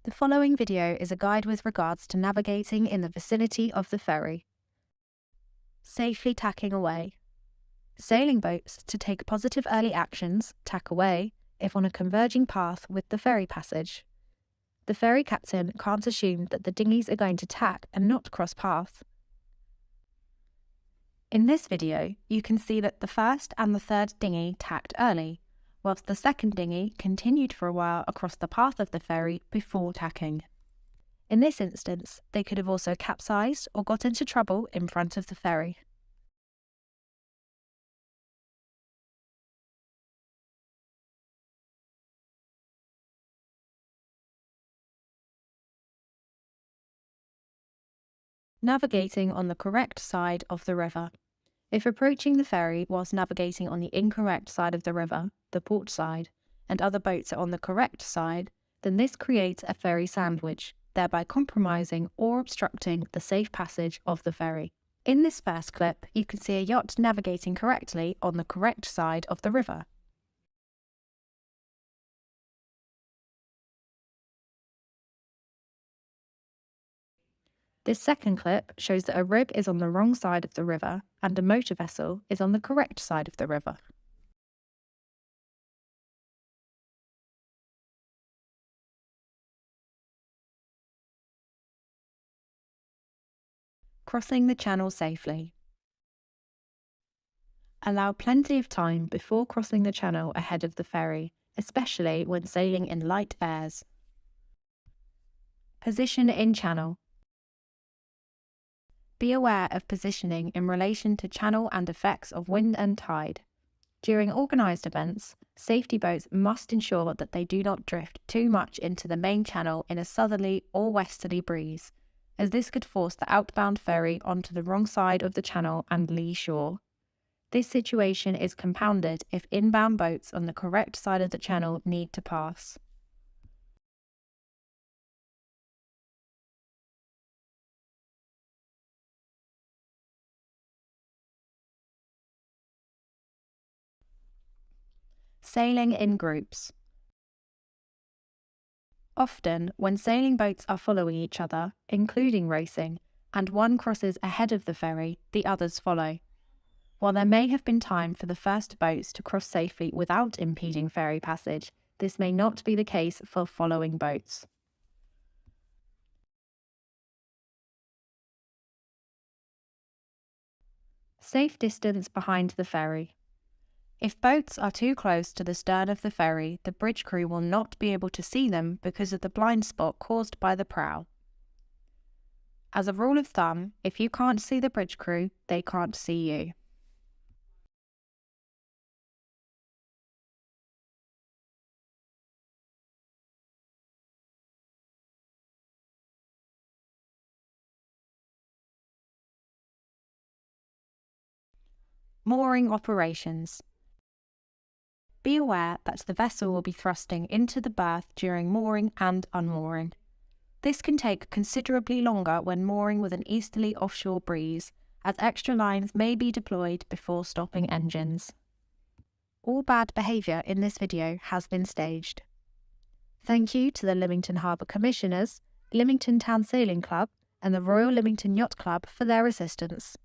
The following video is a guide with regards to navigating in the vicinity of the ferry. Safely tacking away. Sailing boats to take positive early actions, tack away, if on a converging path with the ferry passage. The ferry captain can't assume that the dinghies are going to tack and not cross path. In this video, you can see that the first and the third dinghy tacked early, whilst the second dinghy continued for a while across the path of the ferry before tacking. In this instance, they could have also capsized or got into trouble in front of the ferry. Navigating on the correct side of the river. If approaching the ferry whilst navigating on the incorrect side of the river, the port side, and other boats are on the correct side, then this creates a ferry sandwich, thereby compromising or obstructing the safe passage of the ferry. In this first clip, you can see a yacht navigating correctly on the correct side of the river. This second clip shows that a rib is on the wrong side of the river and a motor vessel is on the correct side of the river. Crossing the channel safely. Allow plenty of time before crossing the channel ahead of the ferry, especially when sailing in light airs. Position in channel. Be aware of positioning in relation to channel and effects of wind and tide. During organised events, safety boats must ensure that they do not drift too much into the main channel in a southerly or westerly breeze, as this could force the outbound ferry onto the wrong side of the channel and lee shore. This situation is compounded if inbound boats on the correct side of the channel need to pass. Sailing in groups. Often, when sailing boats are following each other, including racing, and one crosses ahead of the ferry, the others follow. While there may have been time for the first boats to cross safely without impeding ferry passage, this may not be the case for following boats. Safe distance behind the ferry. If boats are too close to the stern of the ferry, the bridge crew will not be able to see them because of the blind spot caused by the prow. As a rule of thumb, if you can't see the bridge crew, they can't see you. Mooring operations. Be aware that the vessel will be thrusting into the berth during mooring and unmooring. This can take considerably longer when mooring with an easterly offshore breeze, as extra lines may be deployed before stopping engines. All bad behaviour in this video has been staged. Thank you to the Lymington Harbour Commissioners, Lymington Town Sailing Club and the Royal Lymington Yacht Club for their assistance.